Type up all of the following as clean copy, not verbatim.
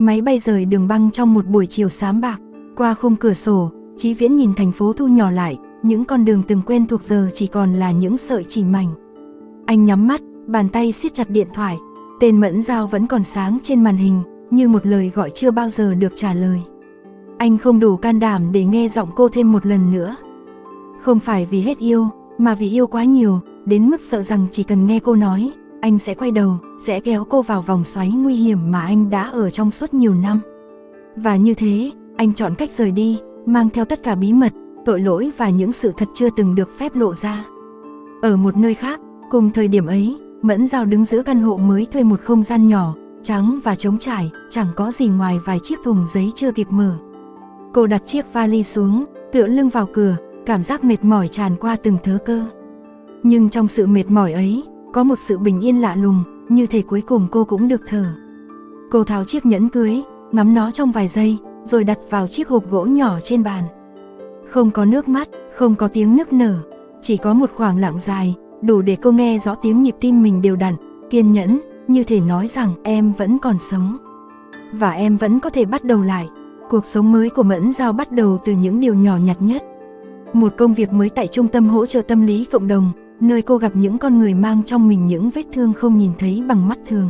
Máy bay rời đường băng trong một buổi chiều xám bạc. Qua khung cửa sổ, Chí Viễn nhìn thành phố thu nhỏ lại, những con đường từng quen thuộc giờ chỉ còn là những sợi chỉ mảnh. Anh nhắm mắt, bàn tay siết chặt điện thoại. Tên Mẫn Giao vẫn còn sáng trên màn hình, như một lời gọi chưa bao giờ được trả lời. Anh không đủ can đảm để nghe giọng cô thêm một lần nữa. Không phải vì hết yêu, mà vì yêu quá nhiều, đến mức sợ rằng chỉ cần nghe cô nói, anh sẽ quay đầu, sẽ kéo cô vào vòng xoáy nguy hiểm mà anh đã ở trong suốt nhiều năm. Và như thế, anh chọn cách rời đi, mang theo tất cả bí mật, tội lỗi và những sự thật chưa từng được phép lộ ra. Ở một nơi khác, cùng thời điểm ấy, Mẫn Giao đứng giữa căn hộ mới thuê, một không gian nhỏ, trắng và trống trải, chẳng có gì ngoài vài chiếc thùng giấy chưa kịp mở. Cô đặt chiếc vali xuống, tựa lưng vào cửa, cảm giác mệt mỏi tràn qua từng thớ cơ. Nhưng trong sự mệt mỏi ấy, có một sự bình yên lạ lùng, như thể cuối cùng cô cũng được thở. Cô tháo chiếc nhẫn cưới, ngắm nó trong vài giây, rồi đặt vào chiếc hộp gỗ nhỏ trên bàn. Không có nước mắt, không có tiếng nức nở, chỉ có một khoảng lặng dài, đủ để cô nghe rõ tiếng nhịp tim mình đều đặn, kiên nhẫn, như thể nói rằng em vẫn còn sống. Và em vẫn có thể bắt đầu lại. Cuộc sống mới của Mẫn Giao bắt đầu từ những điều nhỏ nhặt nhất. Một công việc mới tại trung tâm hỗ trợ tâm lý cộng đồng, nơi cô gặp những con người mang trong mình những vết thương không nhìn thấy bằng mắt thường.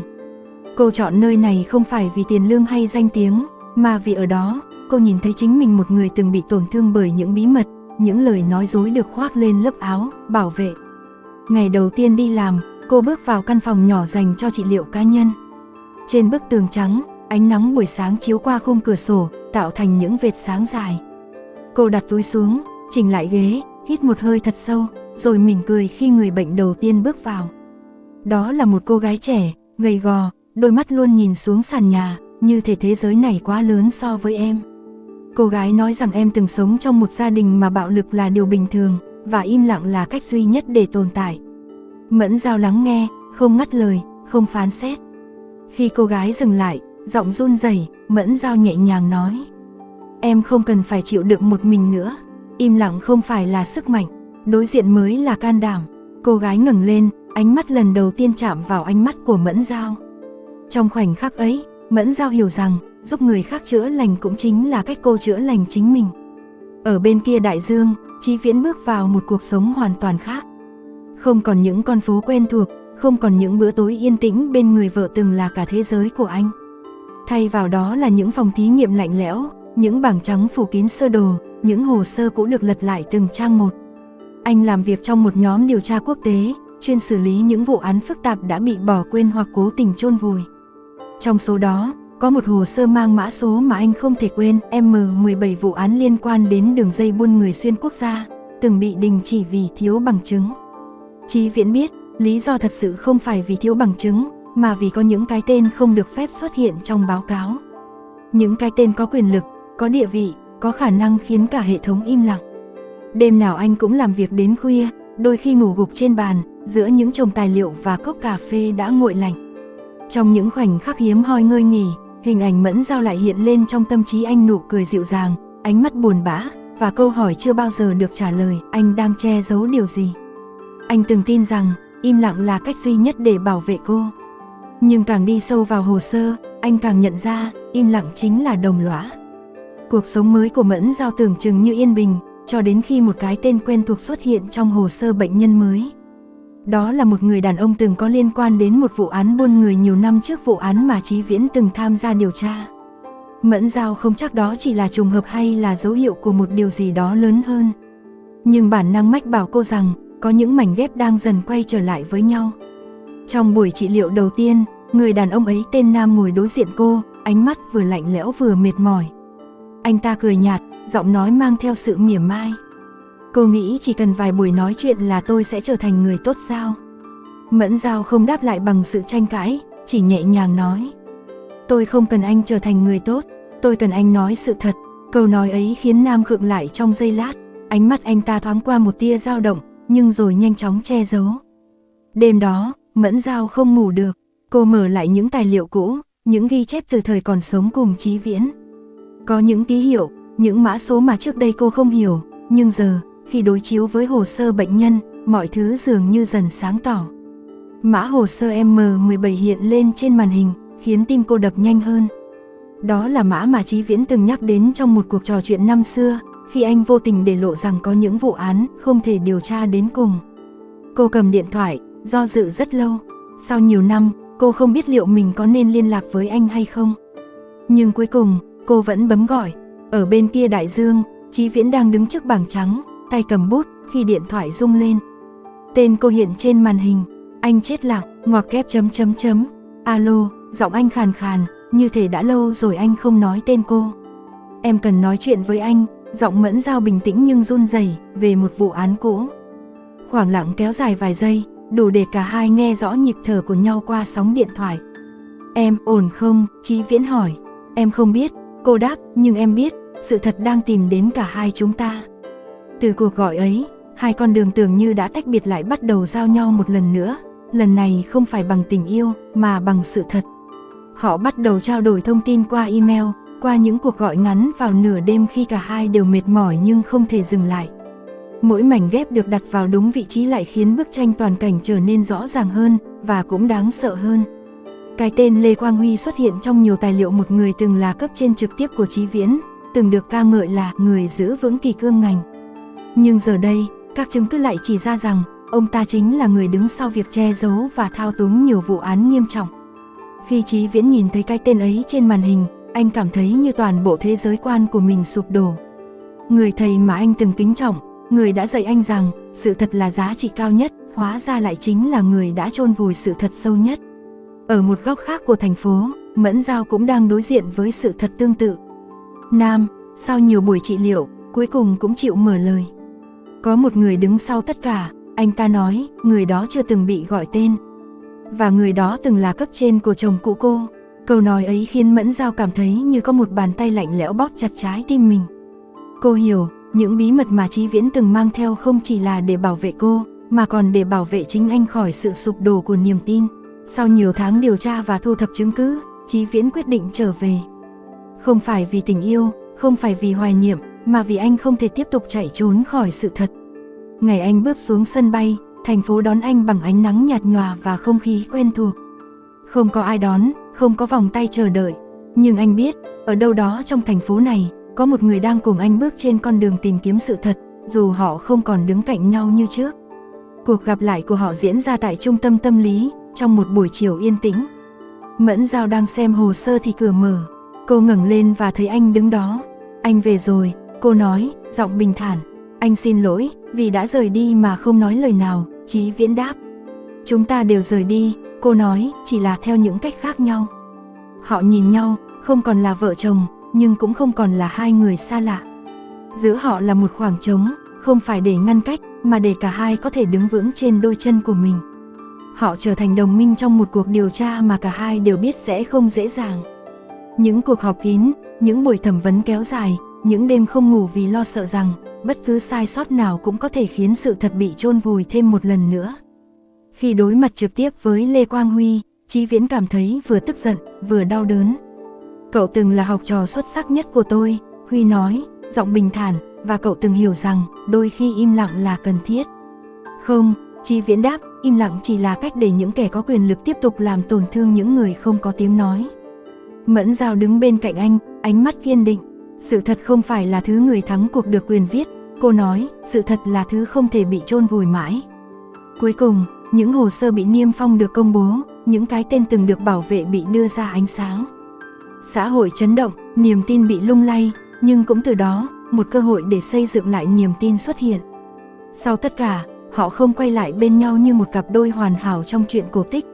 Cô chọn nơi này không phải vì tiền lương hay danh tiếng, mà vì ở đó, cô nhìn thấy chính mình, một người từng bị tổn thương bởi những bí mật, những lời nói dối được khoác lên lớp áo bảo vệ. Ngày đầu tiên đi làm, cô bước vào căn phòng nhỏ dành cho trị liệu cá nhân. Trên bức tường trắng, ánh nắng buổi sáng chiếu qua khung cửa sổ, tạo thành những vệt sáng dài. Cô đặt túi xuống, chỉnh lại ghế, hít một hơi thật sâu, rồi mỉm cười khi người bệnh đầu tiên bước vào. Đó là một cô gái trẻ, gầy gò, đôi mắt luôn nhìn xuống sàn nhà, như thể thế giới này quá lớn so với em. Cô gái nói rằng em từng sống trong một gia đình mà bạo lực là điều bình thường, và im lặng là cách duy nhất để tồn tại. Mẫn Giao lắng nghe, không ngắt lời, không phán xét. Khi cô gái dừng lại, giọng run rẩy, Mẫn Giao nhẹ nhàng nói: em không cần phải chịu đựng một mình nữa. Im lặng không phải là sức mạnh, đối diện mới là can đảm. Cô gái ngẩng lên, ánh mắt lần đầu tiên chạm vào ánh mắt của Mẫn Giao. Trong khoảnh khắc ấy, Mẫn Giao hiểu rằng giúp người khác chữa lành cũng chính là cách cô chữa lành chính mình. Ở bên kia đại dương, Chí Viễn bước vào một cuộc sống hoàn toàn khác. Không còn những con phố quen thuộc, không còn những bữa tối yên tĩnh bên người vợ từng là cả thế giới của anh. Thay vào đó là những phòng thí nghiệm lạnh lẽo, những bảng trắng phủ kín sơ đồ, những hồ sơ cũ được lật lại từng trang một. Anh làm việc trong một nhóm điều tra quốc tế, chuyên xử lý những vụ án phức tạp đã bị bỏ quên hoặc cố tình chôn vùi. Trong số đó, có một hồ sơ mang mã số mà anh không thể quên, M17 vụ án liên quan đến đường dây buôn người xuyên quốc gia, từng bị đình chỉ vì thiếu bằng chứng. Chí Viễn biết, lý do thật sự không phải vì thiếu bằng chứng, mà vì có những cái tên không được phép xuất hiện trong báo cáo. Những cái tên có quyền lực, có địa vị, có khả năng khiến cả hệ thống im lặng. Đêm nào anh cũng làm việc đến khuya, đôi khi ngủ gục trên bàn, giữa những chồng tài liệu và cốc cà phê đã nguội lạnh. Trong những khoảnh khắc hiếm hoi ngơi nghỉ, hình ảnh Mẫn Giao lại hiện lên trong tâm trí anh, nụ cười dịu dàng, ánh mắt buồn bã, và câu hỏi chưa bao giờ được trả lời: anh đang che giấu điều gì? Anh từng tin rằng im lặng là cách duy nhất để bảo vệ cô. Nhưng càng đi sâu vào hồ sơ, anh càng nhận ra im lặng chính là đồng lõa. Cuộc sống mới của Mẫn Giao tưởng chừng như yên bình, cho đến khi một cái tên quen thuộc xuất hiện trong hồ sơ bệnh nhân mới. Đó là một người đàn ông từng có liên quan đến một vụ án buôn người nhiều năm trước, vụ án mà Chí Viễn từng tham gia điều tra. Mẫn Giao không chắc đó chỉ là trùng hợp hay là dấu hiệu của một điều gì đó lớn hơn. Nhưng bản năng mách bảo cô rằng có những mảnh ghép đang dần quay trở lại với nhau. Trong buổi trị liệu đầu tiên, người đàn ông ấy tên Nam ngồi đối diện cô, ánh mắt vừa lạnh lẽo vừa mệt mỏi. Anh ta cười nhạt, giọng nói mang theo sự mỉa mai: cô nghĩ chỉ cần vài buổi nói chuyện là tôi sẽ trở thành người tốt sao? Mẫn Giao không đáp lại bằng sự tranh cãi, chỉ nhẹ nhàng nói: tôi không cần anh trở thành người tốt, tôi cần anh nói sự thật. Câu nói ấy khiến Nam khựng lại trong giây lát, ánh mắt anh ta thoáng qua một tia dao động, nhưng rồi nhanh chóng che giấu. Đêm đó, Mẫn Giao không ngủ được, cô mở lại những tài liệu cũ, những ghi chép từ thời còn sống cùng Chí Viễn. Có những ký hiệu, những mã số mà trước đây cô không hiểu, nhưng giờ, khi đối chiếu với hồ sơ bệnh nhân, mọi thứ dường như dần sáng tỏ. Mã hồ sơ M17 hiện lên trên màn hình, khiến tim cô đập nhanh hơn. Đó là mã mà Chí Viễn từng nhắc đến trong một cuộc trò chuyện năm xưa, khi anh vô tình để lộ rằng có những vụ án không thể điều tra đến cùng. Cô cầm điện thoại, do dự rất lâu. Sau nhiều năm, cô không biết liệu mình có nên liên lạc với anh hay không. Nhưng cuối cùng, cô vẫn bấm gọi. Ở bên kia đại dương, Chí Viễn đang đứng trước bảng trắng, tay cầm bút, khi điện thoại rung lên. Tên cô hiện trên màn hình. Anh chết lặng, ngoặc kép chấm chấm chấm. Alo, giọng anh khàn khàn, như thể đã lâu rồi anh không nói tên cô. Em cần nói chuyện với anh, giọng Mẫn Dao bình tĩnh nhưng run rẩy, về một vụ án cũ. Khoảng lặng kéo dài vài giây, đủ để cả hai nghe rõ nhịp thở của nhau qua sóng điện thoại. Em ổn không? Chí Viễn hỏi. Em không biết, cô đáp, nhưng em biết, sự thật đang tìm đến cả hai chúng ta. Từ cuộc gọi ấy, hai con đường tưởng như đã tách biệt lại bắt đầu giao nhau một lần nữa. Lần này không phải bằng tình yêu, mà bằng sự thật. Họ bắt đầu trao đổi thông tin qua email, qua những cuộc gọi ngắn vào nửa đêm khi cả hai đều mệt mỏi nhưng không thể dừng lại. Mỗi mảnh ghép được đặt vào đúng vị trí lại khiến bức tranh toàn cảnh trở nên rõ ràng hơn, và cũng đáng sợ hơn. Cái tên Lê Quang Huy xuất hiện trong nhiều tài liệu một người từng là cấp trên trực tiếp của Chí Viễn, từng được ca ngợi là người giữ vững kỷ cương ngành. Nhưng giờ đây, các chứng cứ lại chỉ ra rằng, ông ta chính là người đứng sau việc che giấu và thao túng nhiều vụ án nghiêm trọng. Khi Chí Viễn nhìn thấy cái tên ấy trên màn hình, anh cảm thấy như toàn bộ thế giới quan của mình sụp đổ. Người thầy mà anh từng kính trọng, người đã dạy anh rằng sự thật là giá trị cao nhất, hóa ra lại chính là người đã chôn vùi sự thật sâu nhất. Ở một góc khác của thành phố, Mẫn Dao cũng đang đối diện với sự thật tương tự. Nam, sau nhiều buổi trị liệu, cuối cùng cũng chịu mở lời. Có một người đứng sau tất cả, anh ta nói, người đó chưa từng bị gọi tên. Và người đó từng là cấp trên của chồng cũ cô. Câu nói ấy khiến Mẫn Dao cảm thấy như có một bàn tay lạnh lẽo bóp chặt trái tim mình. Cô hiểu, những bí mật mà Chí Viễn từng mang theo không chỉ là để bảo vệ cô, mà còn để bảo vệ chính anh khỏi sự sụp đổ của niềm tin. Sau nhiều tháng điều tra và thu thập chứng cứ, Chí Viễn quyết định trở về. Không phải vì tình yêu, không phải vì hoài niệm, mà vì anh không thể tiếp tục chạy trốn khỏi sự thật. Ngày anh bước xuống sân bay, thành phố đón anh bằng ánh nắng nhạt nhòa và không khí quen thuộc. Không có ai đón, không có vòng tay chờ đợi. Nhưng anh biết, ở đâu đó trong thành phố này, có một người đang cùng anh bước trên con đường tìm kiếm sự thật, dù họ không còn đứng cạnh nhau như trước. Cuộc gặp lại của họ diễn ra tại trung tâm tâm lý, trong một buổi chiều yên tĩnh. Mẫn Dao đang xem hồ sơ thì cửa mở. Cô ngẩng lên và thấy anh đứng đó. Anh về rồi, cô nói, giọng bình thản. Anh xin lỗi, vì đã rời đi mà không nói lời nào, Chí Viễn đáp. Chúng ta đều rời đi, cô nói, chỉ là theo những cách khác nhau. Họ nhìn nhau, không còn là vợ chồng, nhưng cũng không còn là hai người xa lạ. Giữa họ là một khoảng trống, không phải để ngăn cách, mà để cả hai có thể đứng vững trên đôi chân của mình. Họ trở thành đồng minh trong một cuộc điều tra mà cả hai đều biết sẽ không dễ dàng. Những cuộc họp kín, những buổi thẩm vấn kéo dài, những đêm không ngủ vì lo sợ rằng bất cứ sai sót nào cũng có thể khiến sự thật bị chôn vùi thêm một lần nữa. Khi đối mặt trực tiếp với Lê Quang Huy, Chí Viễn cảm thấy vừa tức giận, vừa đau đớn. Cậu từng là học trò xuất sắc nhất của tôi, Huy nói, giọng bình thản, và cậu từng hiểu rằng đôi khi im lặng là cần thiết. Không, Chí Viễn đáp, im lặng chỉ là cách để những kẻ có quyền lực tiếp tục làm tổn thương những người không có tiếng nói. Mẫn Dao đứng bên cạnh anh, ánh mắt kiên định. Sự thật không phải là thứ người thắng cuộc được quyền viết, cô nói, sự thật là thứ không thể bị chôn vùi mãi. Cuối cùng, những hồ sơ bị niêm phong được công bố, những cái tên từng được bảo vệ bị đưa ra ánh sáng. Xã hội chấn động, niềm tin bị lung lay, nhưng cũng từ đó, một cơ hội để xây dựng lại niềm tin xuất hiện. Sau tất cả, họ không quay lại bên nhau như một cặp đôi hoàn hảo trong chuyện cổ tích.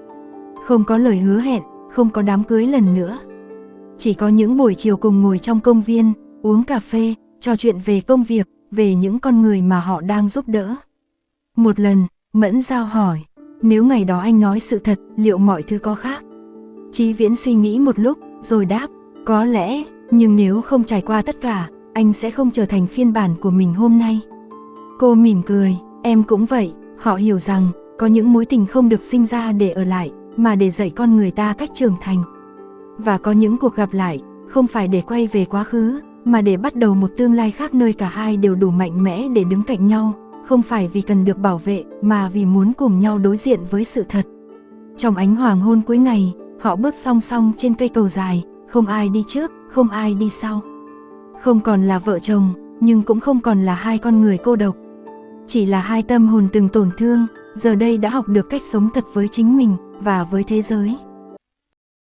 Không có lời hứa hẹn, không có đám cưới lần nữa. Chỉ có những buổi chiều cùng ngồi trong công viên, uống cà phê, trò chuyện về công việc, về những con người mà họ đang giúp đỡ. Một lần, Mẫn Dao hỏi, nếu ngày đó anh nói sự thật, liệu mọi thứ có khác? Chí Viễn suy nghĩ một lúc, rồi đáp, có lẽ, nhưng nếu không trải qua tất cả, anh sẽ không trở thành phiên bản của mình hôm nay. Cô mỉm cười, em cũng vậy, họ hiểu rằng, có những mối tình không được sinh ra để ở lại, mà để dạy con người ta cách trưởng thành. Và có những cuộc gặp lại, không phải để quay về quá khứ, mà để bắt đầu một tương lai khác nơi cả hai đều đủ mạnh mẽ để đứng cạnh nhau, không phải vì cần được bảo vệ, mà vì muốn cùng nhau đối diện với sự thật. Trong ánh hoàng hôn cuối ngày, họ bước song song trên cây cầu dài, không ai đi trước, không ai đi sau. Không còn là vợ chồng, nhưng cũng không còn là hai con người cô độc. Chỉ là hai tâm hồn từng tổn thương, giờ đây đã học được cách sống thật với chính mình và với thế giới.